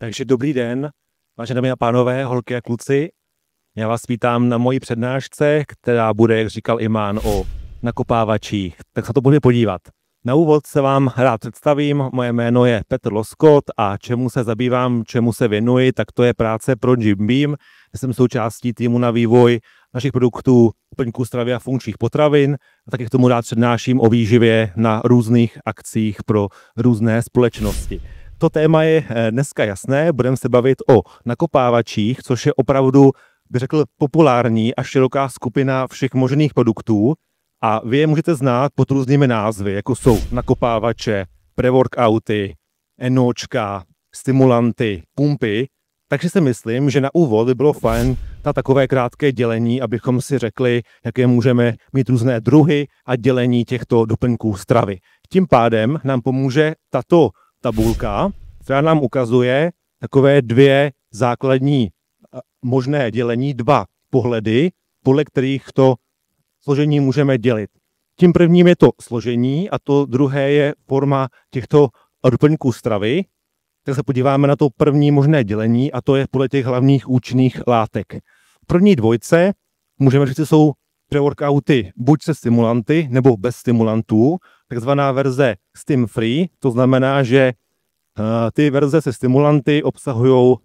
Takže dobrý den, vážené dámy a pánové, holky a kluci. Já vás vítám na mojí přednášce, která bude, jak říkal Imán, o nakopávačích. Tak se to budeme podívat. Na úvod se vám rád představím. Moje jméno je Petr Loskot a čemu se zabývám, čemu se věnuji, tak to je práce pro Jim Beam. Jsem součástí týmu na vývoj našich produktů doplňků stravy a funkčních potravin. A taky k tomu rád přednáším o výživě na různých akcích pro různé společnosti. To téma je dneska jasné, budeme se bavit o nakopávačích, což je opravdu, bych řekl, populární a široká skupina všech možných produktů a vy je můžete znát pod různými názvy, jako jsou nakopávače, pre-workouty, NOčka, stimulanty, pumpy, takže si myslím, že na úvod by bylo fajn na takové krátké dělení, abychom si řekli, jaké můžeme mít různé druhy a dělení těchto doplňků stravy. Tím pádem nám pomůže tato tabulka, která nám ukazuje takové dvě základní možné dělení, dva pohledy, podle kterých to složení můžeme dělit. Tím prvním je to složení a to druhé je forma těchto doplňků stravy. Tak se podíváme na to první možné dělení a to je podle těch hlavních účinných látek. V první dvojce můžeme říct, že jsou pre-workouty buď se stimulanty nebo bez stimulantů, takzvaná verze Stim Free, to znamená, že ty verze se stimulanty obsahují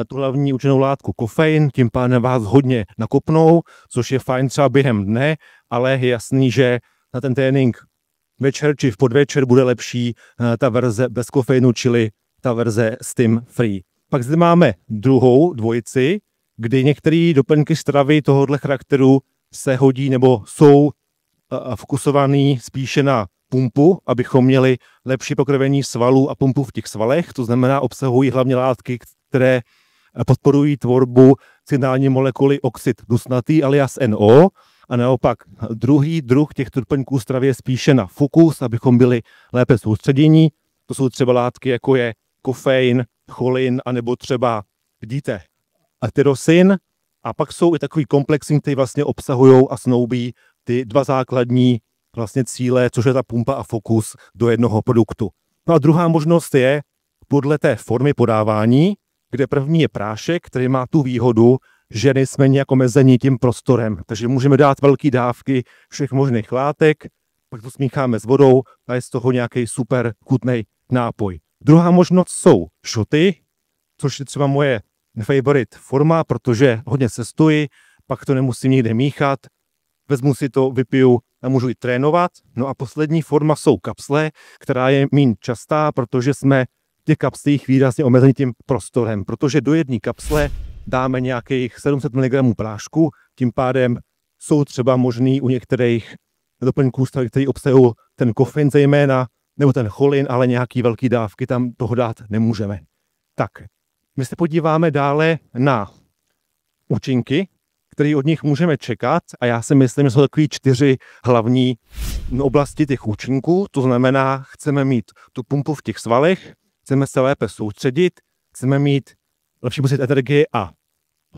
tu hlavní účinnou látku kofein, tím pádem vás hodně nakopnou, což je fajn třeba během dne, ale je jasný, že na ten trénink večer či v podvečer bude lepší ta verze bez kofeinu, čili ta verze Stim Free. Pak zde máme druhou dvojici, kdy některé doplňky stravy tohoto charakteru se hodí nebo jsou fokusovaný spíše na pumpu, abychom měli lepší pokrvení svalů a pumpu v těch svalech, to znamená obsahují hlavně látky, které podporují tvorbu signální molekuly oxid dusnatý alias NO a naopak druhý druh těchto doplňků stravy je spíše na fokus, abychom byli lépe soustředění. To jsou třeba látky, jako je kofein, cholin, anebo třeba, vidíte, tyrosin. A pak jsou i takový komplexní, které vlastně obsahují a snoubí ty dva základní vlastně cíle, což je ta pumpa a fokus do jednoho produktu. No a druhá možnost je podle té formy podávání, kde první je prášek, který má tu výhodu, že nejsme nějak omezení tím prostorem. Takže můžeme dát velké dávky všech možných látek, pak to smícháme s vodou a je z toho nějaký super chutnej nápoj. Druhá možnost jsou šoty, což je třeba moje favorite forma, protože hodně cestuji, pak to nemusím nikde míchat, vezmu si to, vypiju a můžu i trénovat. No a poslední forma jsou kapsle, která je méně častá, protože jsme v těch kapslích výrazně omezení tím prostorem, protože do jedné kapsle dáme nějakých 700 mg prášku, tím pádem jsou třeba možný u některých doplňků stravy, který obsahují ten kofein zejména, nebo ten cholin, ale nějaký velký dávky tam toho dát nemůžeme. Tak, my se podíváme dále na účinky, které od nich můžeme čekat a já si myslím, že jsou takový 4 hlavní oblasti těch účinků, to znamená, chceme mít tu pumpu v těch svalech, chceme se lépe soustředit, chceme mít lepší pocit energie a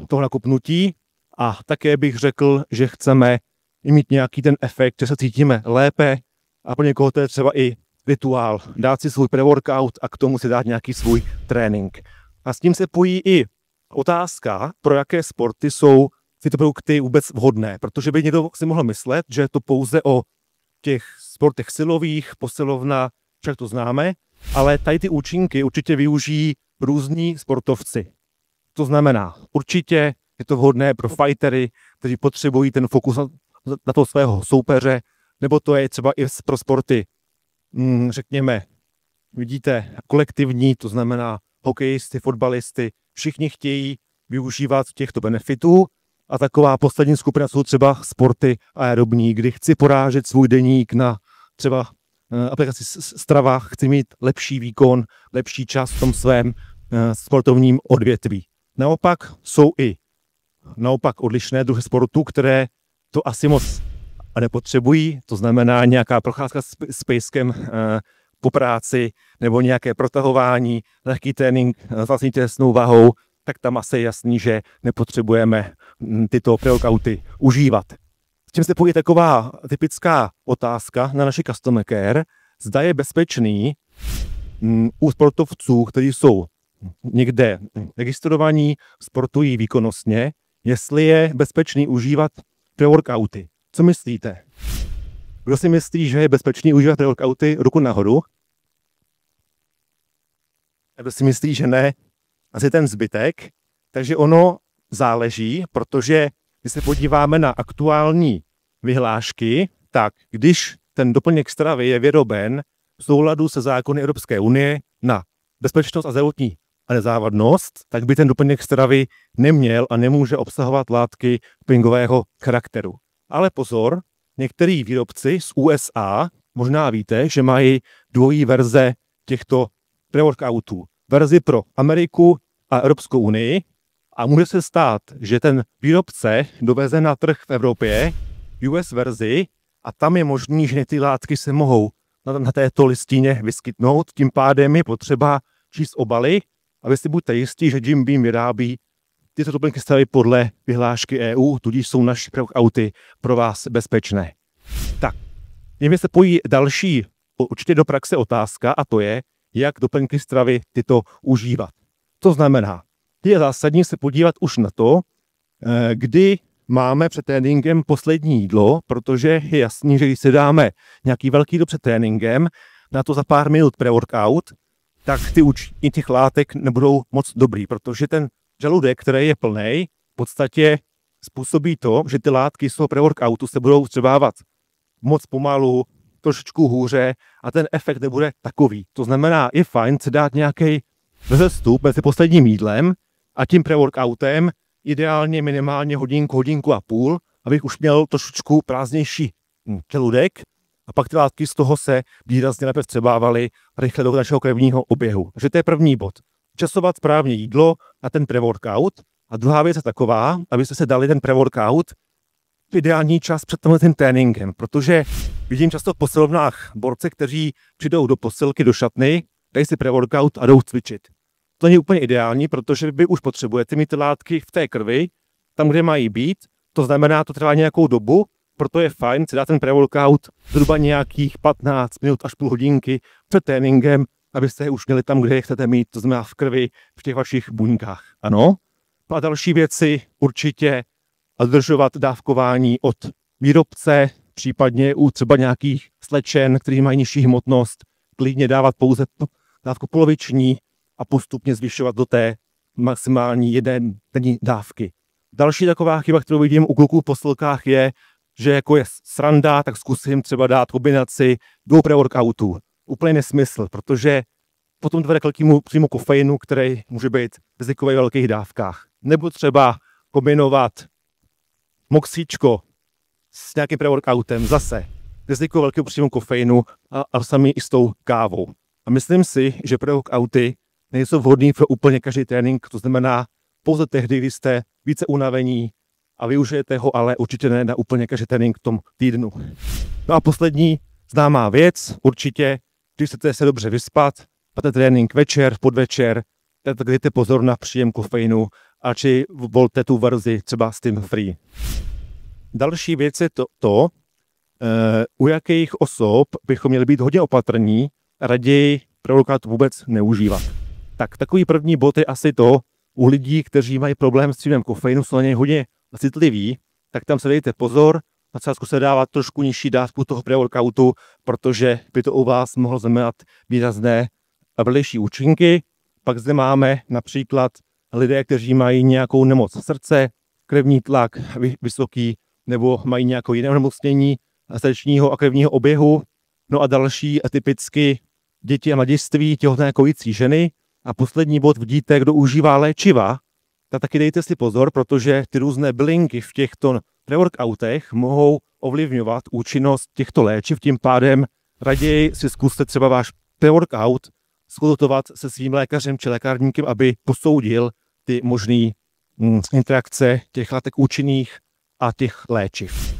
toho nakopnutí a také bych řekl, že chceme mít nějaký ten efekt, že se cítíme lépe a pro někoho to je třeba i rituál, dát si svůj pre-workout a k tomu si dát nějaký svůj trénink. A s tím se pojí i otázka, pro jaké sporty jsou tyto produkty vůbec vhodné, protože by někdo si mohl myslet, že je to pouze o těch sportech silových, posilovna, však to známe, ale tady ty účinky určitě využijí různí sportovci. To znamená, určitě je to vhodné pro fightery, kteří potřebují ten fokus na toho svého soupeře, nebo to je třeba i pro sporty, řekněme, vidíte, kolektivní, to znamená hokejisty, fotbalisty, všichni chtějí využívat těchto benefitů a taková poslední skupina jsou třeba sporty aerobní, kdy chci porážet svůj deník na třeba aplikaci Strava, chci mít lepší výkon, lepší čas v tom svém sportovním odvětví. Naopak jsou i odlišné druhy sportů, které to asi moc nepotřebují, to znamená nějaká procházka s pejskem po práci nebo nějaké protahování, lehký trénink s vlastní tělesnou váhou, tak tam asi je jasný, že nepotřebujeme tyto pre-workouty užívat. S tím se pojí taková typická otázka na naši customer care, zda je bezpečný u sportovců, kteří jsou někde registrovaní, sportují výkonnostně, jestli je bezpečný užívat pre-workouty. Co myslíte? Kdo si myslí, že je bezpečný užívat pre-workouty, ruku nahoru? A kdo si myslí, že ne? Asi ten zbytek. Takže ono záleží, protože když se podíváme na aktuální vyhlášky, tak když ten doplněk stravy je vyroben v souladu se zákony Evropské unie na bezpečnost a zdravotní a nezávadnost, tak by ten doplněk stravy neměl a nemůže obsahovat látky dopingového charakteru. Ale pozor, některý výrobci z USA, možná víte, že mají dvojí verze těchto pre-workoutů. Verzi pro Ameriku a Evropskou unii a může se stát, že ten výrobce doveze na trh v Evropě US verzi a tam je možný, že ty látky se mohou na této listině vyskytnout. Tím pádem je potřeba číst obaly, aby si buďte jistí, že Jim Beam vyrábí tyto doplňky stravy podle vyhlášky EU, tudíž jsou naše pre-workouty pro vás bezpečné. Tak, jimi se pojí další určitě do praxe otázka a to je, jak doplňky stravy tyto užívat. To znamená, je zásadní se podívat už na to, kdy máme před tréninkem poslední jídlo, protože je jasný, že když si dáme nějaký velký jídlo před tréninkem, na to za pár minut pre-workout, tak ty účinky těch látek nebudou moc dobrý, protože ten žaludek, který je plnej, v podstatě způsobí to, že ty látky z toho pre-workoutu se budou vstřebávat moc pomalu, trošičku hůře a ten efekt nebude takový. To znamená, je fajn si dát nějaký rozestup mezi posledním jídlem a tím pre-workoutem, ideálně minimálně hodinku, hodinku a půl, abych už měl trošičku prázdnější žaludek a pak ty látky z toho se výrazně lépe vstřebávaly rychle do našeho krevního oběhu. Takže to je první bod. Časovat správně jídlo a ten pre-workout. A druhá věc je taková, abyste se dali ten pre-workout v ideální čas před tím tréninkem, protože vidím často v posilovnách borce, kteří přijdou do posilky, do šatny, dají si pre-workout a jdou cvičit. To není úplně ideální, protože vy už potřebujete mít ty látky v té krvi, tam, kde mají být. To znamená, to trvá nějakou dobu, proto je fajn si dát ten pre-workout zhruba nějakých 15 minut až půl hodinky před tréninkem, abyste je už měli tam, kde je chcete mít, to znamená v krvi, v těch vašich buňkách. Ano. A další věci určitě dodržovat dávkování od výrobce, případně u třeba nějakých slečen, který mají nižší hmotnost, klidně dávat pouze dávku poloviční a postupně zvyšovat do té maximální denní dávky. Další taková chyba, kterou vidím u kluků v posilkách je, že jako je sranda, tak zkusím třeba dát kombinaci dvou pre-workoutů. Úplně nesmysl, protože potom to vede k velkému přímo kofeinu, který může být rizikový v velkých dávkách. Nebo třeba kombinovat moxíčko s nějakým pre-workoutem, zase riziko velkého příjmu kofeinu a sami i s tou kávou. A myslím si, že pre-workouty nejsou vhodný pro úplně každý trénink, to znamená pouze tehdy, kdy jste více unavení a využijete ho, ale určitě ne na úplně každý trénink v tom týdnu. No a poslední známá věc, určitě, když chcete se dobře vyspat, máte trénink večer, podvečer, tak dejte pozor na příjem kofeinu a či volte tu verzi třeba Steam Free. Další věc je u jakých osob bychom měli být hodně opatrní a raději pre-workout vůbec neužívat. Tak takový první bod je asi to, u lidí, kteří mají problém s příjmem kofeinu, jsou na něj hodně citliví, tak tam se dejte pozor, na začátku se dávat trošku nižší dávku toho pre-workoutu, protože by to u vás mohlo znamenat výrazné a vedlejší účinky. Pak zde máme například lidé, kteří mají nějakou nemoc srdce, krevní tlak vysoký, nebo mají nějaké jiné onemocnění srdečního a krevního oběhu. No a další typicky děti a mladiství, těhotné kojící ženy. A poslední bod, vidíte, kdo užívá léčiva, tak taky dejte si pozor, protože ty různé bylinky v těchto pre-workoutech mohou ovlivňovat účinnost těchto léčiv, tím pádem raději si zkuste třeba váš pre-workout skonzultovat se svým lékařem či lékárníkem, aby posoudil ty možné interakce těch látek účinných a těch léčiv.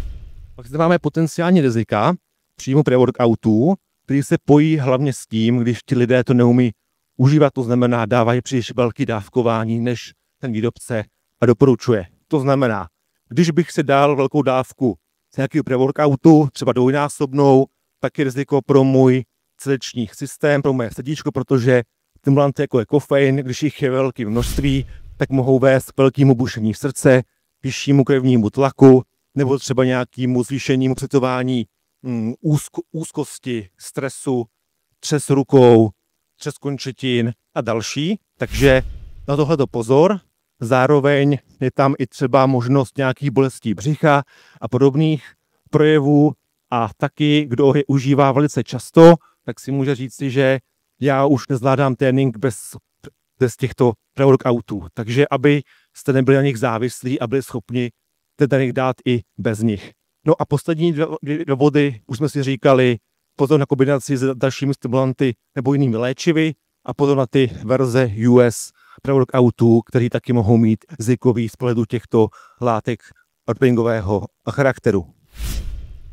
Pak zde máme potenciální rizika příjmu pre-workoutů, který se pojí hlavně s tím, když ti lidé to neumí užívat, to znamená dávají příliš velké dávkování, než ten výrobce a doporučuje. To znamená, když bych si dal velkou dávku z nějakého pre-workoutu, třeba dvojnásobnou, tak je riziko pro můj srdeční systém, pro moje srdíčko, protože stimulanty, jako je kofein, když jich je velké množství, tak mohou vést k velkému bušení srdce, vyššímu krevnímu tlaku, nebo třeba nějakému zvýšenímu pocitování úzkosti, stresu, třes rukou, třes končetin a další. Takže na tohleto pozor. Zároveň je tam i třeba možnost nějakých bolestí břicha a podobných projevů. A taky, kdo je užívá velice často, tak si může říct si, že já už nezvládám trénink bez těchto pre-workoutů. Takže abyste nebyli na nich závislí a byli schopni ten trénink dát i bez nich. No a poslední dva body, už jsme si říkali, pozor na kombinaci s dalšími stimulanty nebo jinými léčivy a pozor na ty verze US pre-workoutů, které taky mohou mít rizikový z pohledu těchto látek dopingového charakteru.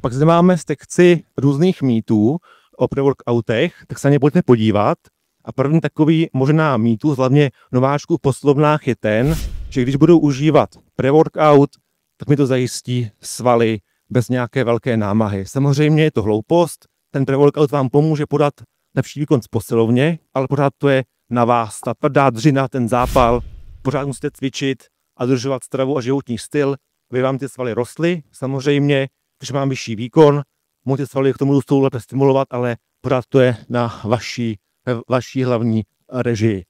Pak zde máme sekci různých mýtů o pre-workoutech, tak se na ně pojďme podívat. A první takový možná mýtus, hlavně nováčků v poslovnách, je ten, že když budou užívat pre-workout, tak mi to zajistí svaly bez nějaké velké námahy. Samozřejmě je to hloupost, ten pre-workout vám pomůže podat lepší výkon z posilovně, ale pořád to je na vás. Ta tvrdá dřina, ten zápal, pořád musíte cvičit a dodržovat stravu a životní styl, aby vám ty svaly rostly. Samozřejmě, když mám vyšší výkon, můžu ty svaly k tomu růstu lépe stimulovat, ale pořád to je na vaší hlavní režii.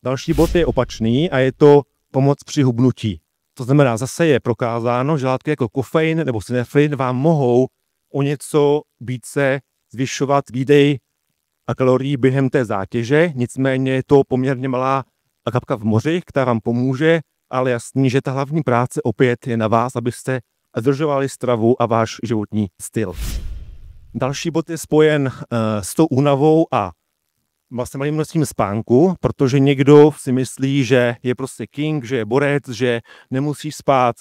Další bod je opačný a je to pomoc při hubnutí. To znamená, zase je prokázáno, že látky jako kofein nebo synefrin vám mohou o něco více zvyšovat výdej a kalorií během té zátěže, nicméně je to poměrně malá kapka v moři, která vám pomůže, ale jasný, že ta hlavní práce opět je na vás, abyste zdržovali stravu a váš životní styl. Další bod je spojen s tou únavou a vlastně malým množstvím spánku, protože někdo si myslí, že je prostě king, že je borec, že nemusí spát,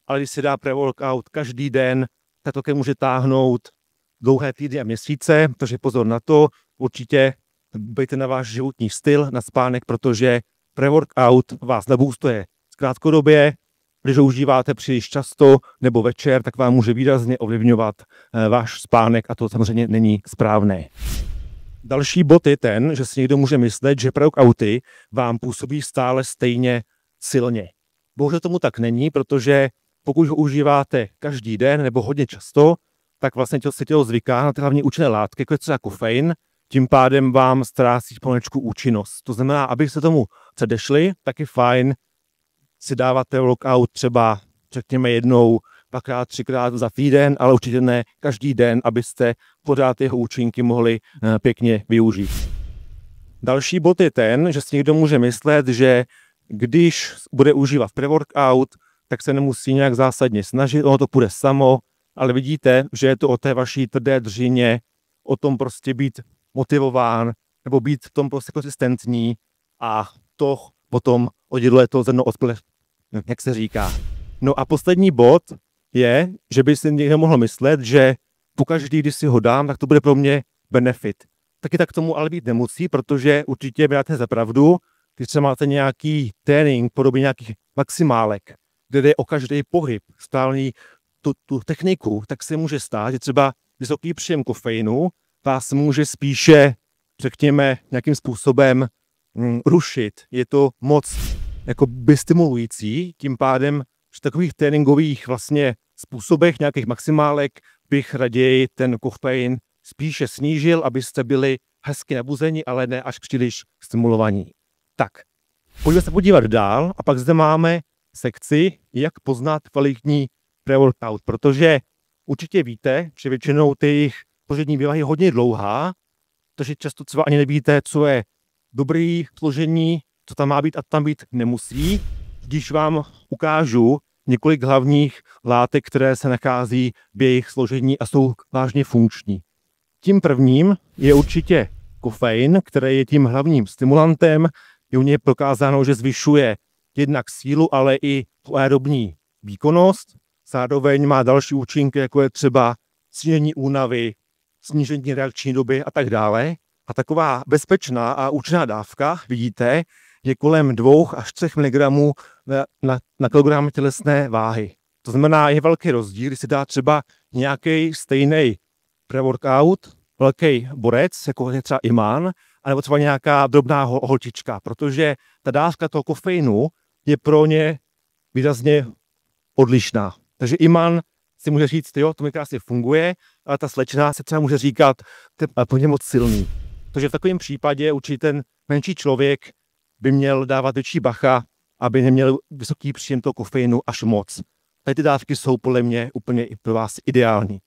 ale když si dá pre-workout každý den, tak to může táhnout dlouhé týdny a měsíce, takže pozor na to, určitě bejte na váš životní styl, na spánek, protože pre-workout vás naboostuje krátkodobě, když ho užíváte příliš často nebo večer, tak vám může výrazně ovlivňovat váš spánek a to samozřejmě není správné. Další bod je ten, že si někdo může myslet, že pre-workouty vám působí stále stejně silně. Bohužel tomu tak není, protože pokud ho užíváte každý den nebo hodně často, tak vlastně se tělo zvyká na ty hlavně účinné látky, jako je třeba kofein, tím pádem vám ztrácí pomalečku účinnost. To znamená, abyste tomu předešli, tak je fajn si dávat workout třeba řekněme jednou, dvakrát, třikrát za týden, ale určitě ne každý den, abyste pořád jeho účinky mohli pěkně využít. Další bod je ten, že si někdo může myslet, že když bude užívat pre-workout, tak se nemusí nějak zásadně snažit, ono to půjde samo, ale vidíte, že je to o té vaší tvrdé dřině, o tom prostě být motivován, nebo být v tom prostě konzistentní a to potom odděluje to zrno od plev, jak se říká. No a poslední bod je, že by si někdo mohl myslet, že pokaždý, když si ho dám, tak to bude pro mě benefit. Taky tak tomu ale být nemusí, protože určitě máte za pravdu, když třeba máte nějaký trénink, podobně nějakých maximálek, kde jde o každý pohyb, správný tu techniku, tak se může stát, že třeba vysoký příjem kofeinu vás může spíše, řekněme, nějakým způsobem rušit. Je to moc jakoby stimulující, tím pádem v takových tréninkových vlastně způsobech, nějakých maximálek, bych raději ten kofein spíše snížil, abyste byli hezky nabuzeni, ale ne až příliš stimulovaní. Tak, pojďme se podívat dál a pak zde máme sekci, jak poznat kvalitní pre-workout, protože určitě víte, že většinou ty jejich složení bývají hodně dlouhá, takže často třeba ani nevíte, co je dobrý složení, co tam má být a tam být nemusí. Když vám ukážu několik hlavních látek, které se nachází v jejich složení a jsou vážně funkční. Tím prvním je určitě kofein, který je tím hlavním stimulantem. Je u něj prokázáno, že zvyšuje jednak sílu, ale i aerobní výkonnost. Zároveň má další účinky, jako je třeba snížení únavy, snížení reakční doby a tak dále. A taková bezpečná a účinná dávka, vidíte, je kolem 2 až 3 mg na kilogram tělesné váhy. To znamená, je velký rozdíl, když si dá třeba nějaký stejný pre-workout, velký borec, jako je třeba Iman, anebo třeba nějaká drobná holčička, protože ta dávka toho kofeinu je pro ně výrazně odlišná. Takže Iman si může říct, jo, to mi krásně funguje, ale ta slečna se třeba může říkat, to je pro ně moc silný. Takže v takovém případě určitě ten menší člověk by měl dávat větší bacha, aby neměl vysoký příjem toho kofeinu až moc. Tady ty dávky jsou podle mě úplně i pro vás ideální.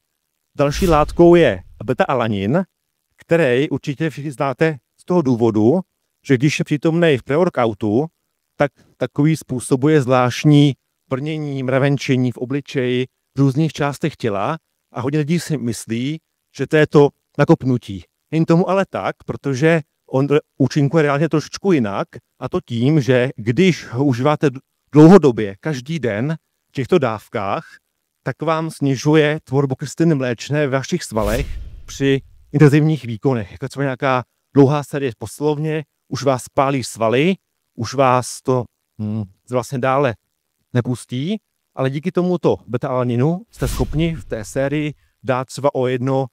Další látkou je beta-alanin, který určitě všichni znáte z toho důvodu, že když je přítomný v pre-workoutu, tak takový způsobuje zvláštní brnění, mravenčení v obličeji, v různých částech těla a hodně lidí si myslí, že to je to nakopnutí. Není tomu ale tak, protože on účinkuje reálně trošičku jinak, a to tím, že když ho užíváte dlouhodobě, každý den v těchto dávkách, tak vám snižuje tvorbu kyseliny mléčné ve vašich svalech při intenzivních výkonech. Jako třeba nějaká dlouhá série posilovně, už vás pálí svaly, už vás to vlastně dále nepustí, ale díky tomuto beta-alaninu jste schopni v té sérii dát třeba o 1-2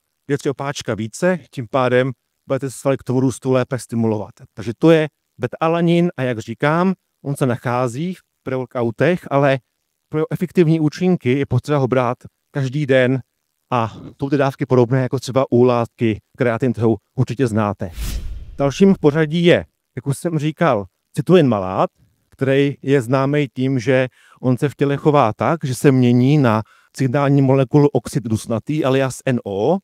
opáčka více, tím pádem budete svaly k tomu růstu lépe stimulovat. Takže to je beta-alanin a jak říkám, on se nachází v pre-workoutech, ale pro efektivní účinky je potřeba ho brát každý den a jsou ty dávky podobné jako třeba u látky kreatin, kterou určitě znáte. Dalším v pořadí je, jak už jsem říkal, citulin malát, který je známý tím, že on se v těle chová tak, že se mění na signální molekulu oxid dusnatý alias NO,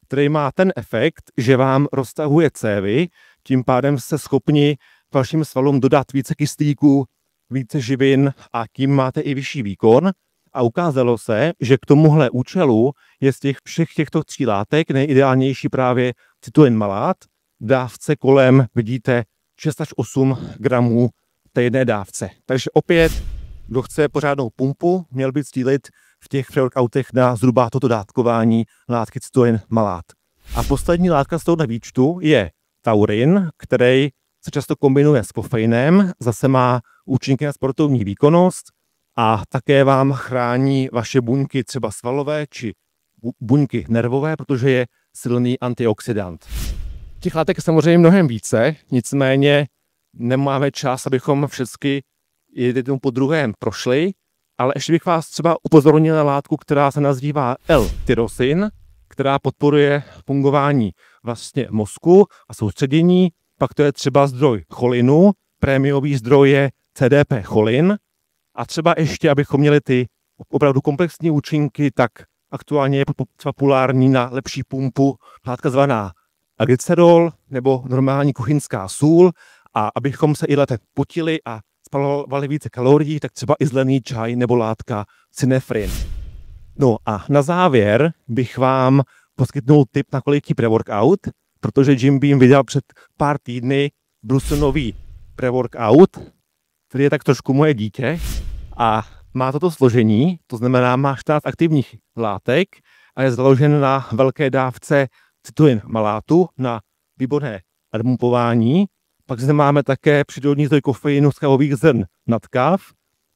který má ten efekt, že vám roztahuje cévy, tím pádem jste schopni vašim svalům dodat více kyslíku, více živin a tím máte i vyšší výkon. A ukázalo se, že k tomuhle účelu je z těch všech těchto 3 látek nejideálnější právě citulin malát. V dávce kolem vidíte 6 až 8 gramů té jedné dávce. Takže opět, kdo chce pořádnou pumpu, měl by cílit v těch pre-workoutech na zhruba toto dávkování látky citulin malát. A poslední látka z tohoto výčtu je taurin, který se často kombinuje s kofeinem, zase má účinky na sportovní výkonnost a také vám chrání vaše buňky třeba svalové či buňky nervové, protože je silný antioxidant. Těch látek je samozřejmě mnohem více, nicméně nemáme čas, abychom všechny jednou po druhém prošli, ale ještě bych vás třeba upozornil na látku, která se nazývá L-tyrosin, která podporuje fungování vlastně mozku a soustředění. Pak to je třeba zdroj cholinu, prémiový zdroj je CDP cholin. A třeba ještě, abychom měli ty opravdu komplexní účinky, tak aktuálně je třeba populární na lepší pumpu látka zvaná aglycerol nebo normální kuchyňská sůl. A abychom se i lépe potili a spalovali více kalorií, tak třeba i zelený čaj nebo látka synefrin. No a na závěr bych vám poskytnul tip na kvalitní pre-workout, protože Jim Beam vydal před pár týdny brusonový pre-workout, který je tak trošku moje dítě a má toto složení, to znamená má 14 aktivních látek a je založen na velké dávce citulin malátu na výborné admumpování. Pak zde máme také přírodní zdroj kofeinu z kávových zrn nadkáv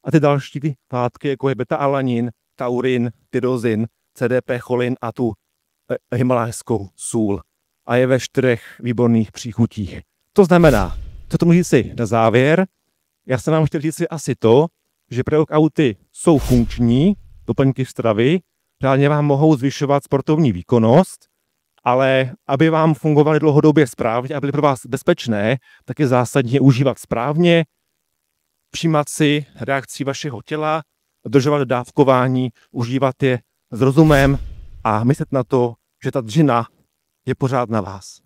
a ty další látky, jako je beta-alanin, taurin, tyrozin, CDP cholin a tu himalajskou sůl. A je ve 4 výborných příchutích. To znamená, co to můžu si na závěr, já jsem vám chtěl říct si asi to, že pre-workouty jsou funkční, doplňky stravy, řádně vám mohou zvyšovat sportovní výkonnost, ale aby vám fungovaly dlouhodobě správně a byly pro vás bezpečné, tak je zásadně užívat správně, všímat si reakcí vašeho těla, dodržovat dávkování, užívat je s rozumem a myslet na to, že ta dřina je pořád na vás.